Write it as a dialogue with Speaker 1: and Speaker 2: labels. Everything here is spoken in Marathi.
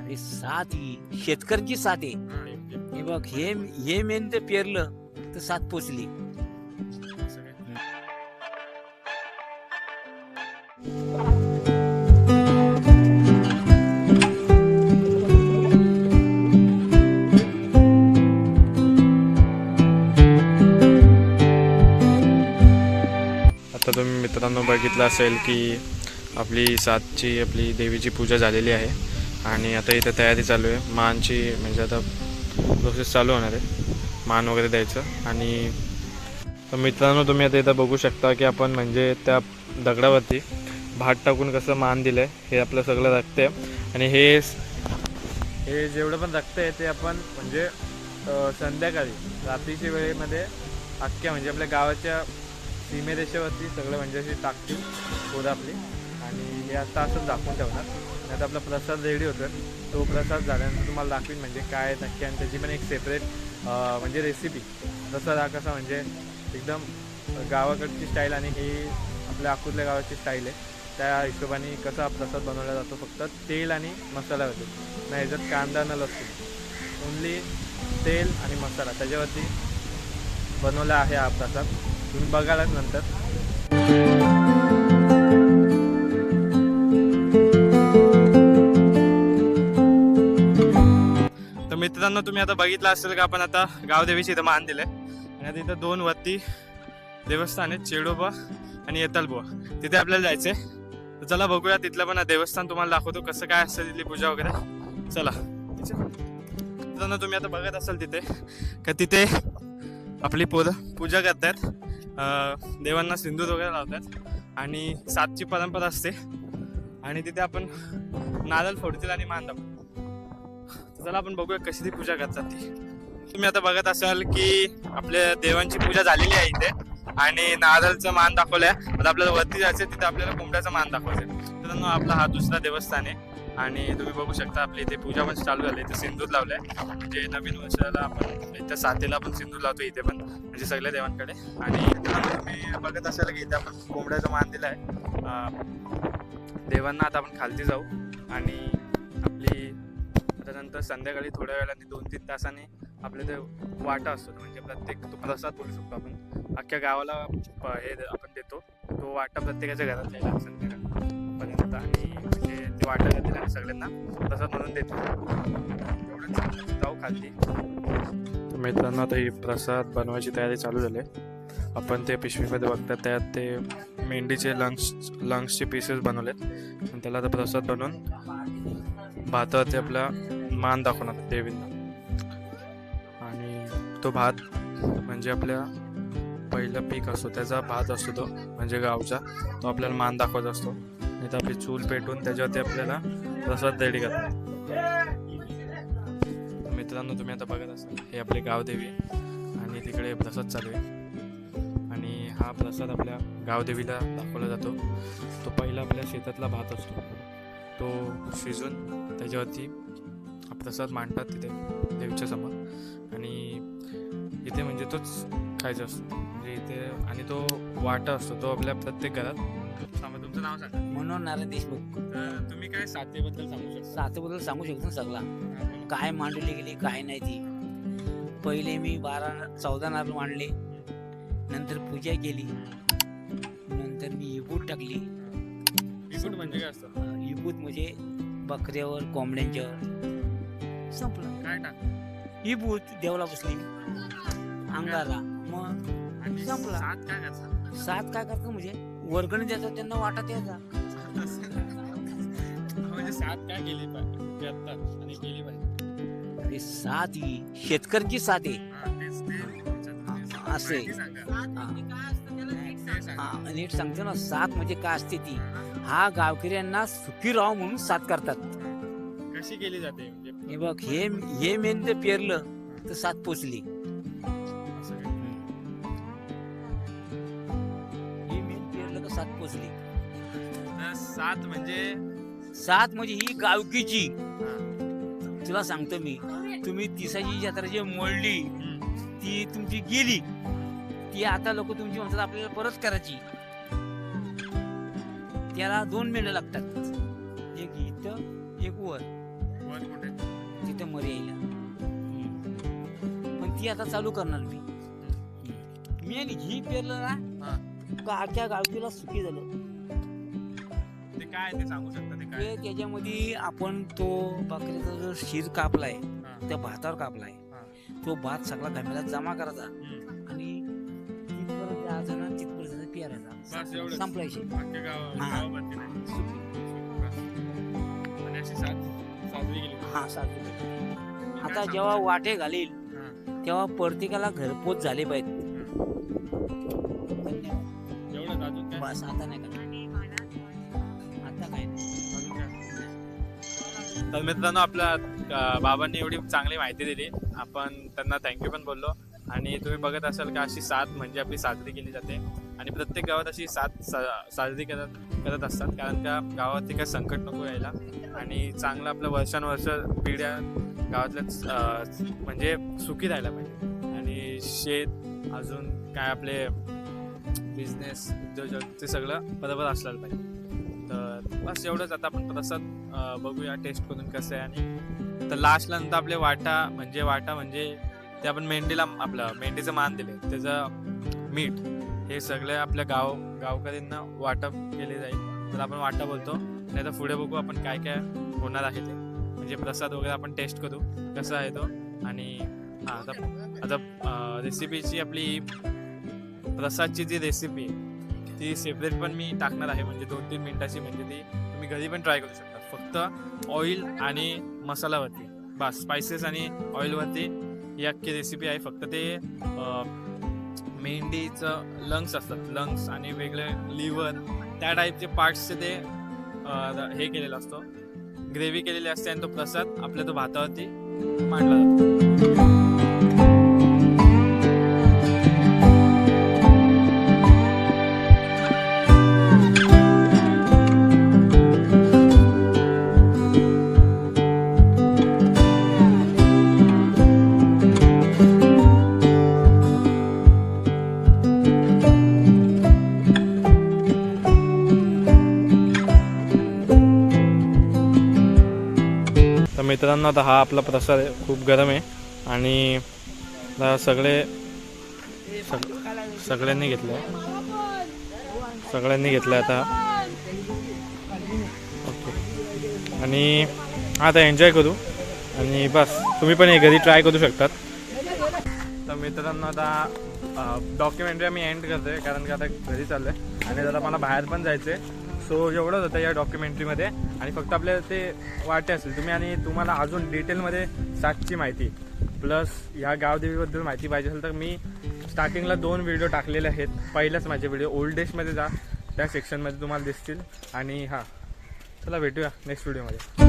Speaker 1: अरे साथ ही शेतकऱ्यांची साथ आहे. हे बघ हे मेन ते पेरलं तर साथ पोचली.
Speaker 2: आता तुम्ही मित्रांनो बघितलं असेल की आपली आपली देवीची पूजा झालेली आहे आणि आता इथं तयारी चालू आहे मानची, म्हणजे आता प्रोसेस चालू होणार आहे मान वगैरे द्यायचं. आणि तर मित्रांनो तुम्ही आता इथं बघू शकता की आपण म्हणजे त्या दगडावरती भात टाकून कसं मान दिलं आहे, हे आपलं सगळं रक्त आहे. आणि हे जेवढं पण रक्त आहे ते आपण म्हणजे संध्याकाळी रात्रीच्या वेळेमध्ये अख्ख्या म्हणजे आपल्या गावाच्या सीमेरेषेवरती सगळं म्हणजे अशी टाकतील पोरं आपली. आणि हे आता असं दाखवून ठेवणार. आणि आता आपला प्रसाद रेडी होतो. तो प्रसाद झाल्यानंतर तुम्हाला दाखवीन म्हणजे काय नक्की. आणि त्याची पण एक सेपरेट म्हणजे रेसिपी प्रसाद हा कसा म्हणजे एकदम गावाकडची स्टाईल आणि ही आपल्या अकोटल्या गावाची स्टाईल आहे. त्या हिशोबाने कसा प्रसाद बनवला जातो, फक्त तेल आणि मसाला होतो नाही, ह्याच्यात कांदा न लसूण, ओन्ली तेल आणि मसाला त्याच्यावरती बनवला आहे हा प्रसाद. तुम्ही बघालाच नंतर. तर मित्रांनो तुम्ही आता बघितलं असेल का आपण आता गावदेवीची इथं मान दिलंय. आणि आता इथं 2 वरती देवस्थान आहेत, चेडोबा आणि येतालबुवा. तिथे आपल्याला जायचंय. तर चला बघूया तिथलं पण देवस्थान तुम्हाला दाखवतो कसं काय असतं तिथली पूजा वगैरे. चला मित्रांनो तुम्ही आता बघत असाल तिथे का तिथे आपली पोरं पूजा करतात, देवांना सिंदूर वगैरे लावतात आणि सातची परंपरा असते. आणि तिथे आपण नारळ फोडतील आणि मान दाखवतो. चला आपण बघूया कशी ती पूजा करतात ती. तुम्ही आता बघत असाल की आपल्या देवांची पूजा झालेली आहे इथे आणि नारळचं मान दाखवलंय. आता आपल्याला वरती जायचं, तिथे आपल्याला कोंबड्याचा मान दाखवायचं. मित्रांनो आपला हा दुसरा देवस्थान आहे आणि तुम्ही बघू शकता आपली इथे पूजा पण चालू झाली. इथे सिंदूर लावलंय म्हणजे नवीन वर्षाला आपण इथं साथीला आपण सिंदूर लावतो इथे पण म्हणजे सगळ्या देवांकडे. आणि तुम्ही बघत असाल की इथे आपण कोंबड्याचा मान दिलाय देवांना. आता आपण खालती जाऊ आणि आपली त्यानंतर संध्याकाळी थोड्या वेळाने 2-3 तासाने आपल्या ते वाटा असतो म्हणजे प्रत्येक तो प्रसाद बोलू शकतो आपण. अख्ख्या गावाला हे आपण देतो तो वाटा प्रत्येकाच्या घरात जायला संध्याकाळपर्यंत. आणि म्हणजे ते वाटा घेतील आणि सगळ्यांना प्रसाद म्हणून देतो. एवढंच जाऊ खालती. मित्रांनो आता ही प्रसाद बनवायची तयारी चालू झाली आहे. आपण ते पिशवीमध्ये बघतात त्यात ते मेंढीचे लंग्सचे पीसेस बनवलेत आणि त्याला आता प्रसाद बनवून भातावरती आपला मान दाखवणार देवींना. आणि तो भात म्हणजे आपल्या पहिलं पीक असतो त्याचा भात असतो तो म्हणजे गावचा, तो आपल्याला मान दाखवायचा असतो. आणि आपली चूल पेटून त्याच्यावरती आपल्याला प्रसाद रेडी करतात. मित्रांनो तुम्ही आता बघत असाल हे आपले गावदेवी आणि तिकडे प्रसाद चालू आहे. आणि हा प्रसाद आपल्या गावदेवीला दाखवला जातो. तो पहिला आपल्या शेतातला भात असतो तो शिजून त्याच्यावरती हा प्रसाद मांडतात तिथे देवीच्या समोर. आणि इथे म्हणजे तोच खायचा असतो म्हणजे इथे. आणि तो वाटा असतो तो आपल्या प्रत्येक घरात. तुमचं नाव सांगा.
Speaker 1: म्हणून नारायण देशमुख.
Speaker 2: तुम्ही काय साथीबद्दल सांगू शकता?
Speaker 1: साथीबद्दल सांगू शकतो सगळा काय मांडली गेली काय नाही ती. पहिले मी 14 नारळ मांडले, नंतर पूजा केली, नंतर मी इबूट टाकली.
Speaker 2: इबूट म्हणजे काय असतं?
Speaker 1: इबूट म्हणजे बकऱ्यावर कोंबड्यांच्यावर संपलं.
Speaker 2: काय टाक?
Speaker 1: इबूट देवला बसली अंगाला मग संपला.
Speaker 2: सात काय करतात?
Speaker 1: सात काय करतो म्हणजे वर्गणी देतात त्यांना वाटा द्यायचा.
Speaker 2: म्हणजे सात काय केली पाहिजे आणि केली पाहिजे.
Speaker 1: अरे साथ ही शेतकऱ्यांची साथ आहे असे. नीट सांगतो ना साथ म्हणजे काय असते ती. हा गावकऱ्यांना सुखी राहावं म्हणून साथ करतात.
Speaker 2: कशी केली जाते?
Speaker 1: हे बघ हे मेन ते पेरलं तर साथ पोचली. हे मेन पेरलं तर साथ पोचली. साथ म्हणजे ही गावकीची. तुला सांगतो मी, तुम्ही तिसाची जत्रा जी मोडली ती तुमची गेली, ती आता लोक तुमची म्हणतात आपल्याला परत करायची. त्याला 2 मेंढ्या लागतात, एक इथं एक वर. ती आता चालू करणार मी आणि घी पेरलं ना का अख्ख्या गावकीला सुखी झालं.
Speaker 2: ते काय ते सांगू शकता ते
Speaker 1: ते
Speaker 2: काय?
Speaker 1: त्याच्यामध्ये आपण तो बकऱ्याचा जो शिर कापलाय त्या भातावर कापलाय तो भात सगळा घमेला जमा करायचा आणि तिथपर्यंत द्यायचा ना तिथपर्यंत
Speaker 2: बस
Speaker 1: पेरायचा
Speaker 2: एवढंच.
Speaker 1: संपलायचे.
Speaker 2: अख्ख्या गावावरती नाही. आणि अशी साजरी केली.
Speaker 1: हा साधू.
Speaker 2: काय
Speaker 1: आता
Speaker 2: सांगू
Speaker 1: जेव्हा
Speaker 2: शकता?
Speaker 1: वाटे घालील तेव्हा प्रत्येकाला घरपोच झाले पाहिजे.
Speaker 2: एवढंच अजून काय?
Speaker 1: बस आता नाही का आता काय नाही.
Speaker 2: तर मित्रांनो आपल्या बाबांनी एवढी चांगली माहिती दिली, आपण त्यांना थँक्यू पण बोललो. आणि तुम्ही बघत असाल का अशी साथ म्हणजे आपली साजरी केली जाते आणि प्रत्येक गावात अशी साथ साजरी करत असतात, कारण का गावात काही संकट नको यायला आणि चांगलं आपलं वर्षानुवर्ष पिढ्या गावातल्याच म्हणजे सुखी राहायला पाहिजे. आणि शेत अजून काय आपले बिझनेस उद्योजक ते सगळं बरोबर असलं पाहिजे. तर बस एवढंच. आता आपण प्रसाद बघूया टेस्ट करून कसं आहे. आणि तर लास्टला नंतर आपले वाटा म्हणजे ते आपण मेंढीला आपलं मेंढीचं मान दिले त्याचं मीठ हे सगळे आपल्या गावकऱ्यांना वाटप केले जाईल. तर आपण वाटा बोलतो. नाही तर पुढे बघू आपण काय काय होणार आहे ते, म्हणजे प्रसाद वगैरे आपण टेस्ट करू कसा आहे तो. आणि हां आता रेसिपीची आपली प्रसादची जी रेसिपी ती सेपरेट पण मी टाकणार आहे, म्हणजे 2-3 मिनिटाची, म्हणजे ती तुम्ही घरी पण ट्राय करू शकता. फक्त ऑइल आणि मसाल्यावरती बस, स्पायसेस आणि ऑइलवरती ही अख्खी रेसिपी आहे. फक्त ते मेंढीचं लंग्स असतात, लंग्स आणि वेगळे लिव्हर त्या टाईपचे पार्ट्सचे ते हे केलेलं असतो, ग्रेव्ही केलेली असते आणि तो प्रसाद आपल्या तो भातावरती मांडला जातो. तर मित्रांनो आता हा आपला प्रसाद आहे, खूप गरम आहे आणि आता सगळ्यांनी घेतलं आता. ओके. आणि आता एन्जॉय करू आणि बस तुम्ही पण हे घरी ट्राय करू शकतात. तर मित्रांनो आता डॉक्युमेंटरी आम्ही एंड करतोय, कारण की आता घरी चाललं आहे आणि जरा मला बाहेर पण जायचं आहे. सो एवढंच होतं या डॉक्युमेंटरीमध्ये. आणि फक्त आपल्याला ते वाटे असेल तुम्ही आणि तुम्हाला अजून डिटेलमध्ये सातची माहिती प्लस ह्या गावदेवीबद्दल माहिती पाहिजे असेल तर मी स्टार्टिंगला 2 व्हिडिओ टाकलेले आहेत. पहिल्याच माझे व्हिडिओ ओल्ड डेजमध्ये जा, त्या सेक्शनमध्ये तुम्हाला दिसतील. आणि हां चला भेटूया नेक्स्ट व्हिडिओमध्ये.